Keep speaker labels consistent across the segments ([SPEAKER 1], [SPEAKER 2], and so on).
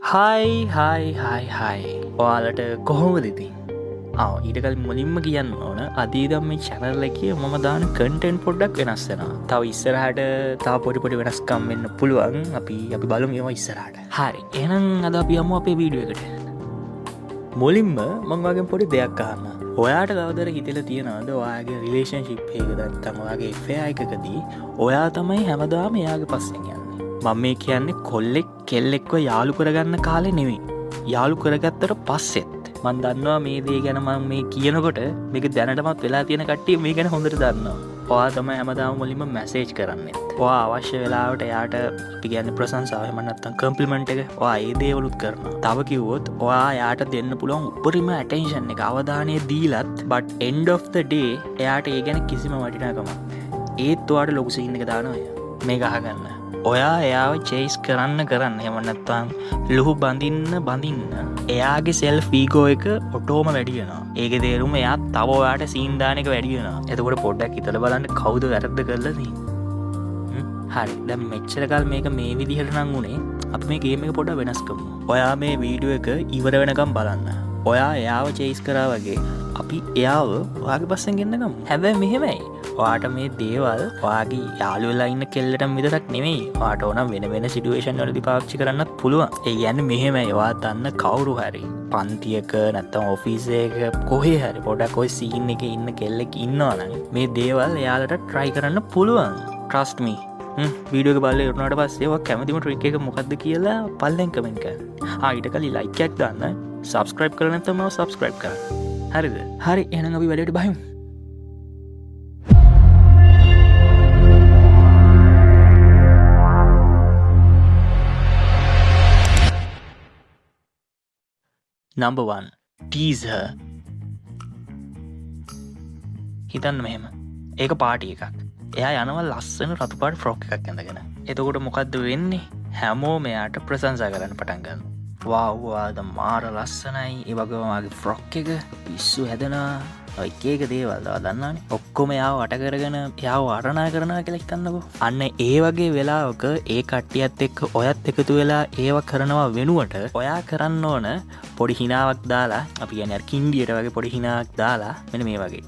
[SPEAKER 1] හයි ඔයාලට කොහොමද ඉතින් ඊටකල් මුලින්ම කියන්න ඕන අදීදම් මේ චැනල් එක මම දාන කටෙන් පොඩ්ඩක් වෙනස්සෙනවා තව ඉස්සරහට තා පොඩිපොඩි වෙනස්කම් වෙන්න පුළුවන් අපි බලමු ඒවා ඉස්සරහට හරි එහෙනම් අද අපි යමු අපේ වීඩියෝ එකට මුලින්ම මං වගේ පොඩි දෙයක් අහන්න ඔයාට කවදර හිතලා තියෙනවද ඔයාගේ රිලේෂන්ෂිප් එක නැත්නම් ඔයාගේ affair එකකදී ඔයා තමයි හැමදාම එයාගේ පස්සෙන් යන්නේ මම මේ කියන්නේ කොල්ලෙක් කෙල්ලෙක්ව යාළු කරගන්න කාලේ නෙවෙයි යාළු කරගත්තට පස්සෙත් මන් දන්නවා මේ දේ ගැන මම මේ කියනකොට මේක දැනටමත් වෙලා තියෙන කට්ටිය මේ ගැන හොඳට දන්නවා ඔයා තමයි හැමදාම මුලින්ම මැසේජ් කරන්නේ ඔයා අවශ්‍ය වෙලාවට එයාට අපි කියන්නේ ප්‍රශංසාව එහෙම නැත්නම් කම්ප්ලිමන්ට් එක ඔයා ඒ දේවලුත් කරනවා තව කිව්වොත් ඔයා එයාට දෙන්න පුළුවන් උපරිම ඇටෙන්ෂන් එක අවධානය දීලත් but end of the day එයාට ඒ ගැන කිසිම වටිනාකමක් නැහැ ඒත් ඔයාට ලොකු සීන් එක දානවා මේක අහගන්න ඔයා එයාව චේස් කරන්න එහෙම නැත්නම් ලුහු බඳින්න එයාගේ සෙල්ෆ් ඊගෝ එක ඔටෝම වැඩි වෙනවා. ඒකේ තේරුම එයා තව ඔයාට සීන් දාන එක වැඩි වෙනවා. එතකොට පොඩ්ඩක් හිතලා බලන්න කවුද වැරද්ද කරලා තියෙන්නේ. හරි. දැන් මෙච්චර කල් මේක මේ විදිහට නම් උනේ අපි මේ ගේම් එක පොඩ්ඩක් වෙනස් කරමු. ඔයා මේ වීඩියෝ එක ඉවර වෙනකම් බලන්න. ඔයා එයාව චේස් කරා වගේ අපි එයාව ඔයාගේ පස්සෙන් ගෙන්න ගමු. හැබැයි මෙහෙමයි. ඔයාට මේ දේවල් ඔයාගේ යාළුවෝ වෙලා ඉන්න කෙල්ලටම විතරක් නෙමෙයි. ඔයාට ඕන වෙන සිටුේෂන් වලදී පාවිච්චි කරන්නත් පුළුවන්. ඒ කියන්නේ මෙහෙමයි. ඔයා දන්න කවුරු හරි පන්තියක නැත්නම් ඔෆිස් එකක කොහේ හරි පොඩක් ඔය සීන් එකේ ඉන්න කෙල්ලෙක් ඉන්නවනම් මේ දේවල් එයාලට try කරන්න පුළුවන්. trust me. වීඩියෝ එක බලලා ඉවරනට පස්සේ ඔයා කැමතිම ට්‍රික් එක මොකක්ද කියලා පල්ලෙන් කමෙන්ට් කරන්න. ඊට කලින් like එකක් දාන්න. subscribe කරලා නැත්නම් මම subscribe කරන්න. හරිද? හරි එහෙනම් අපි වැඩේට බහිමු. Number 1. Tease her. හිතන්න මෙහෙම. ඒක පාටි එකක්. එයා යනවා ලස්සන රතු පාට ෆ්‍රොක් එකක් ඇඳගෙන. එතකොට මොකද්ද වෙන්නේ? හැමෝම එයාට ප්‍රශංසා කරන්න පටන් ගන්නවා. වාව් වාද මාර ලස්සනයි. ඒ වගේම ආගේ ෆ්‍රොක් එක පිස්සු හැදෙනවා. එක එක දේවල් දන්නවනේ. ඔක්කොම එයාව වට කරගෙන එයාව වර්ණනා කරනවා කියලා හිතන්නකෝ. අන්න ඒ වගේ වෙලාවක ඒ කට්ටියත් එක්ක ඔයත් එකතු වෙලා ඒව කරනවා වෙනුවට ඔයා කරන්න ඕන පොඩි හිනාවක් දාලා අපි කියන්නේ අර කින්ඩියට වගේ පොඩි හිනාවක් දාලා මෙන්න මේ වගේ.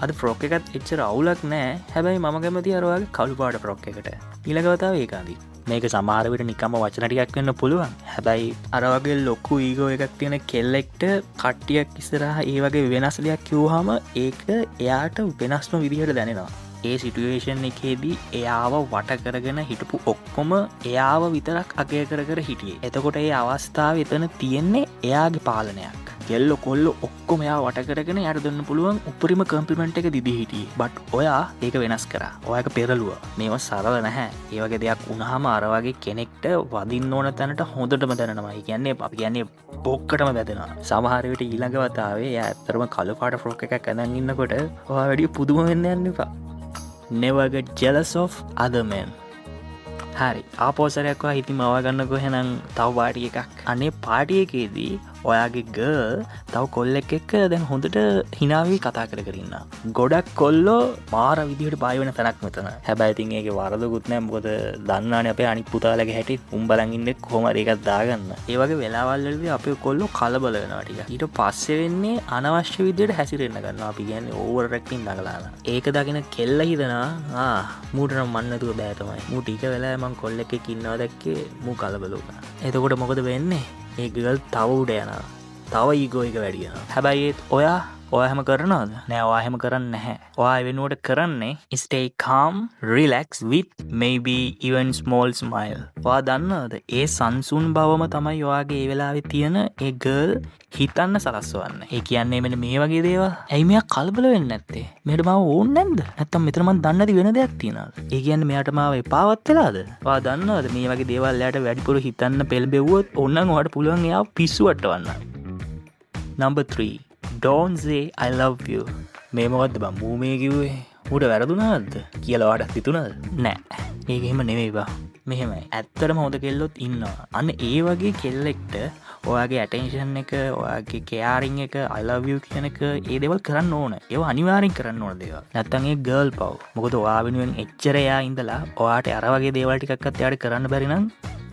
[SPEAKER 1] අද ෆ්‍රොක් එකත් එච්චර අවුලක් නෑ. හැබැයි මම කැමති අර වගේ කළු පාට ෆ්‍රොක් එකට. ඊළඟ වතාව ඒකාදී. මේක සමහර විට නිකම්ම වචන ටිකක් වෙන්න පුළුවන්. හැබැයි අර වගේ ලොකු ඊගෝ එකක් තියෙන කෙල්ලෙක්ට කට්ටියක් ඉස්සරහා ඒ වගේ වෙනස් දෙයක් කිව්වහම ඒක එයාට වෙනස්ම විදිහට දැනෙනවා. ඒ සිටුේෂන් එකේදී එයාව වට කරගෙන හිටපු ඔක්කොම එයාව විතරක් අගය කර හිටියේ. එතකොට ඒ අවස්ථාව එතන තියෙන්නේ එයාගේ පාලනයක්. කෙල්ලෝ කොල්ලෝ ඔක්කොම එයා වට කරගෙන යාට දෙන්න පුළුවන් උපරිම කම්ප්ලිමන්ට් එක දීදී හිටියේ. බට් ඔයා ඒක වෙනස් කරා. ඔයාක පෙරළුවා. මේව සරල නැහැ. ඒ වගේ දෙයක් වුණාම අර වගේ කෙනෙක්ට වදින්න ඕන තැනට හොඳටම දැනෙනවා. ඒ කියන්නේ අපි කියන්නේ බොක්කටම වැදෙනවා. සමහර විට ඊළඟ වතාවේ එයා ඇත්තටම කළු පාට ෆ්‍රොක් එකක් අඳන් ඉන්නකොට ඔයා වැඩි පුදුම වෙන්න යන්න එපා. Never get jealous of other men. හරි ආපෝසරයක් ඔයා හිතින් මවා ගන්නකෝ එහෙනම් තව පාටි එකක්. අනේ පාටි එකේදී ඔයාගේ ගර්ල් තව කොල්ලෙක් එක්ක දැන් හොඳට hina වෙවි කතා කර ඉන්නවා. ගොඩක් කොල්ලෝ මාර විදිහට බය වෙන තැනක් මෙතන. හැබැයි ඉතින් ඒකේ වරදකුත් නැහැ. මොකද දන්නානේ අපේ අනිත් පුතාලගේ හැටි උන් බලන් ඉන්නේ කොහොම හරි එකක් දාගන්න. ඒ වගේ වෙලාවල් වලදී අපේ කොල්ලෝ කලබල වෙනවා ටික. ඊට පස්සේ වෙන්නේ අනවශ්‍ය විදිහට හැසිරෙන්න ගන්නවා. අපි කියන්නේ ඕවර් ඇක්ටිං දඟලනවා. ඒක දකින කෙල්ල හිතනවා මූට නම් මන් නැතුව බෑ තමයි. මූ ටික වෙලාවෙ මං කොල්ලෙක් එක්ක ඉන්නවා දැක්කේ මූ කලබල වුණා. එතකොට මොකද වෙන්නේ? ඒ ගර්ල් තව උඩ යනවා. තව ඊගෝ එක වැඩි වෙනවා. හැබැයි ඔයා හැම කරනවද? නෑ ඔයා හැම කරන්නේ නැහැ. ඔයා ඒ වෙනුවට කරන්නේ stay calm, relax with maybe even small smile. ඔයා දන්නවද? ඒ සංසුන් බවම තමයි ඔයාගේ ඒ වෙලාවේ තියෙන ඒ ගර්ල් හිතන්න සලස්වන්නේ. ඒ කියන්නේ මෙන්න මේ වගේ දේවල්. ඇයි මෙයා කලබල වෙන්නේ නැත්තේ? මෙයාට මාව ඕනේ නැද්ද? නැත්තම් මෙතන මන් දන්නේ නැති වෙන දෙයක් තියනවාද? ඒ කියන්නේ මෙයාට මාව එපාවත් වෙලාද? ඔයා දන්නවද මේ වගේ දේවල් එයාට වැඩිපුර හිතන්න පෙළඹෙව්වොත් ඕනනම් ඔයාට පුළුවන් එයාව පිස්සු වටවන්න. Number 3. Don't say I love you. මේ මොකද්ද බං මූ මේ කිව්වේ? ඌට වැරදුනාද කියලා ඔයාට හිතුණාද? නෑ. ඒක එහෙම නෙමෙයි බං. මෙහෙමයි. ඇත්තටම හොඳ කෙල්ලොත් ඉන්නවා. අන්න ඒ වගේ කෙල්ලෙක්ට ඔයාගේ ඇටෙන්ෂන් එක, ඔයාගේ කෙයාරින් එක, I love you කියන එක ඒ දේවල් කරන්න ඕන. ඒව අනිවාර්යෙන් කරන්න ඕන දේවල්. නැත්තම් ඒ ගර්ල් පව්. මොකද ඔයා වෙනුවෙන් එච්චර එයා ඉඳලා ඔයාට අර වගේ දේවල් ටිකක්වත් එයාට කරන්න බැරි නම්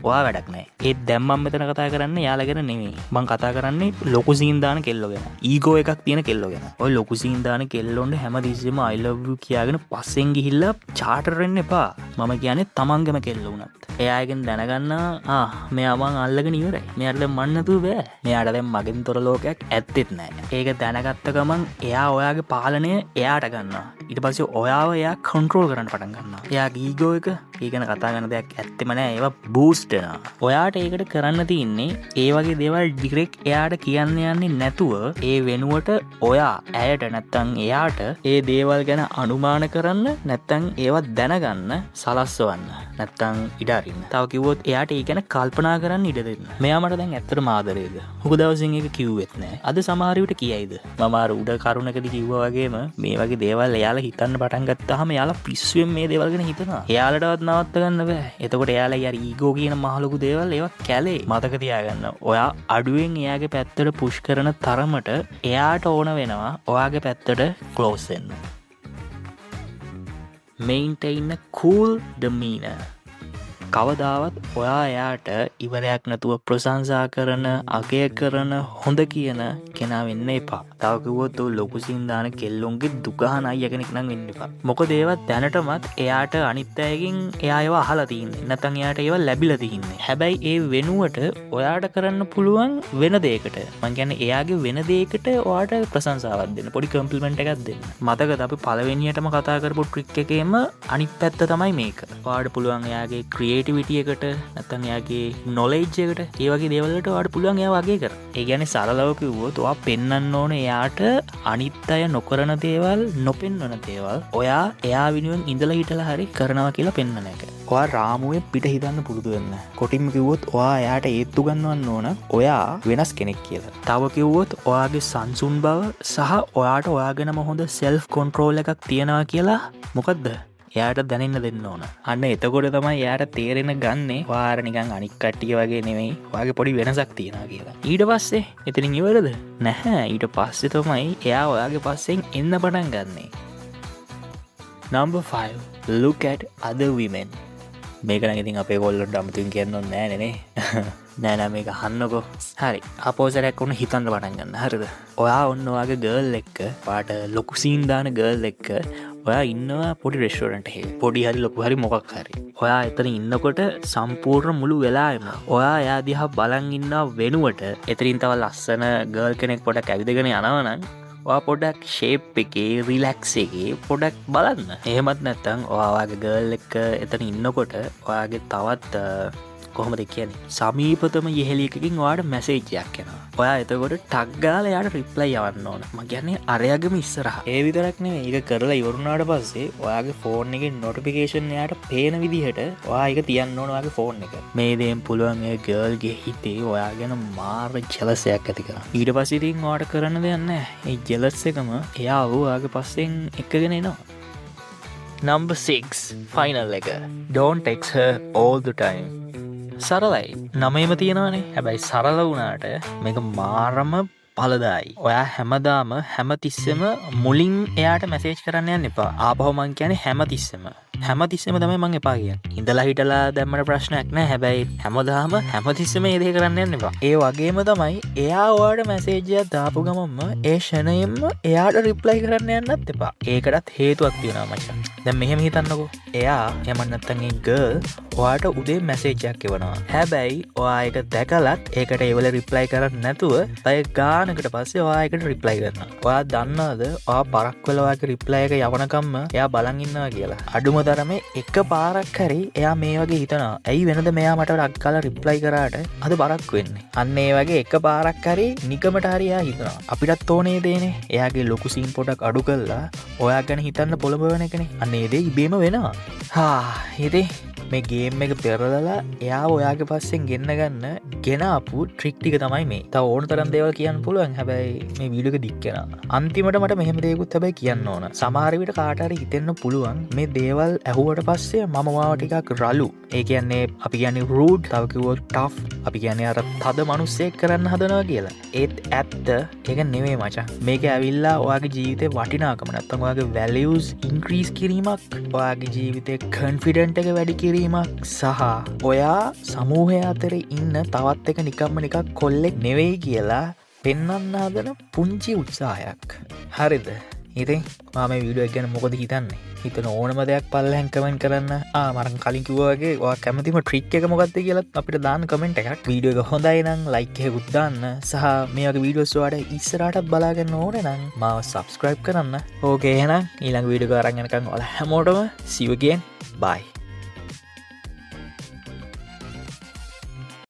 [SPEAKER 1] ඔයා වැඩක් නෑ. ඒත් දැන් මම මෙතන කතා කරන්නේ යාලා ගැන නෙමෙයි. මම කතා කරන්නේ ලොකු සීන් දාන කෙල්ලෝ ගැන. ඊගෝ එකක් තියෙන කෙල්ලෝ ගැන. ඔය ලොකු සීන් දාන කෙල්ලොන්ට හැමදෙස්සෙම I love you කියාගෙන පස්සෙන් ගිහිල්ලා චාටර් වෙන්න එපා. මම කියන්නේ තමන්ගේම කෙල්ලෝ වුණත්. එයාගෙන් දැනගන්න මෙයා මං අල්ලගෙන ඉවරයි. මෙයාට දැන් මන් නැතුව බෑ. මෙයාට දැන් මගෙන් තොර ලෝකයක් ඇත්තෙත් නෑ. ඒක දැනගත්ත ගමන් එයා ඔයාගේ පාලනය එයාට ගන්නවා. ඊට පස්සේ ඔයාව එයා කන්ට්‍රෝල් කරන්න පටන් ගන්නවා. එයාගේ ඊගෝ එක ඒ ගැන කතා කරන දෙයක් ඇත්තෙම නෑ. ඒවා බූස්ට් වෙනවා. ඔයාට ඒකට කරන්න තියෙන්නේ ඒ වගේ දේවල් ඩිරෙක්ට් එයාට කියන්න යන්නේ නැතුව ඒ වෙනුවට ඔයා ඇයට නැත්තම් එයාට ඒ දේවල් ගැන අනුමාන කරන්න නැත්තම් ඒවා දැනගන්න සලස්වන්න. නැත්තම් ඉඩ අරින්න. තව කිව්වොත් එයාට ඒ ගැන කල්පනා කරන්න ඉඩ දෙන්න. මෙයා මට දැන් ඇත්තටම ආදරේද? මොකද දවසින් එක කිව්වෙත් නෑ. අද සමහර විට කියයිද? මම අර උඩ කරුණකදී කිව්වා වගේම මේ වගේ දේවල් එයාලා හිතන්න පටන් ගත්තාම එයාලා පිස්සුවෙන් මේ දේවල් ගැන හිතනවා. එයාලටවත් නවත්ත ගන්න බෑ. එතකොට එයාලා යාර ඊගෝ කියන මහලොකු දේවල් ඒවා කැලේ. මතක තියාගන්න. ඔයා අඩුවෙන් එයාගේ පැත්තට පුෂ් කරන තරමට එයාට ඕන වෙනවා ඔයාගේ පැත්තට ක්ලෝස් වෙන්න. Maintain a cool demeanor. කවදාවත් ඔයා එයාට ඉවරයක් නැතුව ප්‍රශංසා කරන, අගය කරන, හොඳ කියන කෙනා වෙන්න එපා. තව කිව්වොත් ඔය ලොකු සීන් දාන කෙල්ලොන්ගේ දුකහන අයියා කෙනෙක් නම් වෙන්න එපා. මොකද ඒවත් දැනටමත් එයාට අනිත් අයගෙන් එයා ඒවා අහලා තියෙන්නේ. නැත්නම් එයාට ඒවා ලැබිලා තියෙන්නේ. හැබැයි ඒ වෙනුවට ඔයාට කරන්න පුළුවන් වෙන දෙයකට. මං කියන්නේ එයාගේ වෙන දෙයකට ඔයාට ප්‍රශංසාවක් දෙන්න. පොඩි කම්ප්ලිමන්ට් එකක් දෙන්න. මතකද අපි පළවෙනියටම කතා කරපු ට්‍රික් එකේම අනිත් පැත්ත තමයි මේක. ඔයාට පුළුවන් එයාගේ ක්‍රියේටිවිටි එකට නැත්නම් එයාගේ නොලෙජ් එකට ඒ වගේ දේවල් වලට ඔයාට පුළුවන් එයා වගේ කර. ඒ කියන්නේ සරලව කිව්වොත් ඔයා පෙන්වන්න ඕනේ එයාට අනිත් අය නොකරන දේවල්, නොපෙන්වන දේවල් ඔයා එයා වෙනුවෙන් ඉඳලා හිටලා හරි කරනවා කියලා පෙන්වන එක. ඔයා රාමුවේ පිට හිතන්න පුරුදු වෙන්න. කොටින්ම කිව්වොත් ඔයා එයාට ඒත්තු ගන්නවන්න ඕන ඔයා වෙනස් කෙනෙක් කියලා. තව කිව්වොත් ඔයාගේ සංසුන් බව සහ ඔයාට ඔයාගෙනම හොඳ සෙල්ෆ් කන්ට්‍රෝල් එකක් තියනවා කියලා මොකද්ද? එයාට දැනෙන්න දෙන්න ඕන. අන්න එතකොට තමයි එයාට තේරෙන ගන්නේ වාර නිකන් අනික් කට්ටිය වගේ නෙමෙයි. ඔයාගේ පොඩි වෙනසක් තියෙනවා කියලා. ඊට පස්සේ එතනින් ඉවරද? නැහැ. ඊට පස්සේ තමයි එයා ඔයාගේ පස්සෙන් එන්න පටන් ගන්නෙ. Number 5. Look at other women. මේක නම් ඉතින් අපේ කොල්ලොන්ට අමුතුවෙන් කියන්න ඕනේ නෑ නේ. නෑ මේක අහන්නකෝ. හරි. අපෝසරයක් වුණ හිතන්න පටන් ගන්න. හරිද? ඔයා ඔන්න ඔයාගේ ගර්ල් එක්ක පාට ලොකු සීන් දාන ගර්ල් එක්ක ඔයා ඉන්නවා පොඩි රෙස්ටෝරන්ට් එකේ. පොඩි හරි ලොකු හරි මොකක් හරි. ඔයා එතන ඉන්නකොට සම්පූර්ණ මුළු වෙලාවෙම ඔයා එයා දිහා බලන් ඉන්නවා වෙනුවට එතනින් තව ලස්සන ගර්ල් කෙනෙක් පොඩක් ඇවිදගෙන යනවා නම් ඔයා පොඩක් ෂේප් එකේ රිලැක්ස් එකේ පොඩක් බලන්න. එහෙමත් නැත්නම් ඔයාගේ ගර්ල් එක්ක එතන ඉන්නකොට ඔයාගේ තවත් කොහොමද කියන්නේ සමීපතම යෙහෙලියකකින් ඔයාට මැසේජ් එකක් එනවා. ඔයා එතකොට ටග් ගාලා එයාට රිප්ලයි යවන්න ඕන. මම කියන්නේ අරයාගම ඉස්සරහා. ඒ විතරක් නෙමෙයි. ඒක කරලා ඉවරුනාට පස්සේ ඔයාගේ ෆෝන් එකේ නොටිෆිකේෂන් එයාට පේන විදිහට ඔයා ඒක තියන්න ඕන ඔයාගේ ෆෝන් එක. මේ දේෙන් පුළුවන් ඒ ගර්ල්ගේ හිතේ ඔයා ගැන මාර ජෙලස් එකක් ඇති කරන්න. ඊට පස්සේ ඉතින් ඔයාට කරන්න දෙයක් නැහැ. ඒ ජෙලස් එකම එයාව ඔයාගේ පස්සෙන් එක්කගෙන එනවා. Number 6. Final එක. Don't text her all the time. සරලයි. නමේම තියෙනවානේ. හැබැයි සරල වුණාට මේක මාරම පළදායි. ඔයා හැමදාම හැමතිස්සෙම මුලින් එයාට මැසේජ් කරන්න යන්න එපා. ආපහු මං කියන්නේ හැමතිස්සෙම තමයි මං එපා කියන්නේ. ඉඳලා හිටලා දැම්මට ප්‍රශ්නයක් නෑ. හැබැයි හැමදාම හැමතිස්සෙම මේ දේ කරන්න යන්න එපා. ඒ වගේම තමයි එයා ඔයාට මැසේජ් එකක් දාපු ගමන්ම ඒ ෂණයෙන්ම එයාට රිප්ලයි කරන්න යන්නත් එපා. ඒකටත් හේතුවක් තියෙනවා මචං. දැන් මෙහෙම හිතන්නකෝ. එයා එහෙම නැත්නම් ඒ ගර්ල් ඔයාට උදේ මැසේජ් එකක් එවනවා. හැබැයි ඔයා ඒක දැකලත් ඒකට ඒවල රිප්ලයි කරන්නේ නැතුව පැය ගානකට පස්සේ ඔයා ඒකට රිප්ලයි කරනවා. ඔයා දන්නවද ඔයා පරක් වෙලා ඔයාගේ රිප්ලයි එක යවනකම්ම එයා බලන් ඉන්නවා කියලා. අඩුම තරමේ එක පාරක් හරි එයා මේ වගේ හිතනවා. ඇයි වෙනද මෙයා මට රක් කාලා රිප්ලයි කරාට අද බරක් වෙන්නේ. අන්න ඒ වගේ එක පාරක් හරි නිකමට හරි එයා හිතනවා. අපිටත් ඕනේ දේනේ. එයාගේ ලොකු සීන් පොඩක් අඩු කරලා ඔයා ගැන හිතන්න පොළඹවන එකනේ. අන්න ඒ දේ ඉබේම වෙනවා. ඉතින් මේ ගේම් එක පෙරලලා එයා ඔයාගේ පස්සෙන් ගෙන ආපු ට්‍රික් ටික තමයි මේ. තව ඕන තරම් දේවල් කියන්න පුළුවන්. හැබැයි මේ වීඩියෝ එක දික් කරනවා. අන්තිමට මට මෙහෙම දෙයක්ත් හැබැයි කියන්න ඕන. සමහර විට කාට හරි හිතෙන්න පුළුවන් මේ දේවල් ඇහුවට පස්සේ මම මාව ටිකක් රළු. ඒ කියන්නේ අපි කියන්නේ රූඩ්, තව කිව්වොත් ටෆ්. අපි කියන්නේ අර තද මිනිස්සෙක් කරන්න හදනවා කියලා. ඒත් ඇත්ත ඒක නෙමෙයි මචං. මේක ඇවිල්ලා ඔයාගේ ජීවිතේ වටිනාකම නැත්නම් ඔයාගේ වැලියුස් ඉන්ක්‍රීස් කිරීමක්, ඔයාගේ ජීවිතේ කොන්ෆිඩන්ට් එක වැඩි කිරීමක් කිරීමක් සහ ඔයා සමූහය අතර ඉන්න තවත් එක නිකම්ම එකක් කොල්ලෙක් නෙවෙයි කියලා පෙන්නන්න හදන පුංචි උත්සාහයක්. හරිද? ඉතින් මම වීඩියෝ එක ගැන මොකද හිතන්නේ? හිතන ඕනම දෙයක් පල්ලෙන් කමෙන්ට් කරන්න. මම කලින් කිව්වා වගේ ඔයා කැමතිම ට්‍රික් එක මොකක්ද කියලා අපිට දාන්න කමෙන්ට් එකක්. වීඩියෝ එක හොඳයි නම් ලයික් එකකුත් දාන්න. සහ මේ වගේ වීඩියෝස් වලට ඉස්සරහටත් බලාගන්න ඕනේ නම් මාව subscribe කරන්න. ඕකේ එහෙනම් ඊළඟ වීඩියෝ එක අරන් යනකම් ඔයාලා හැමෝටම see you again. Bye.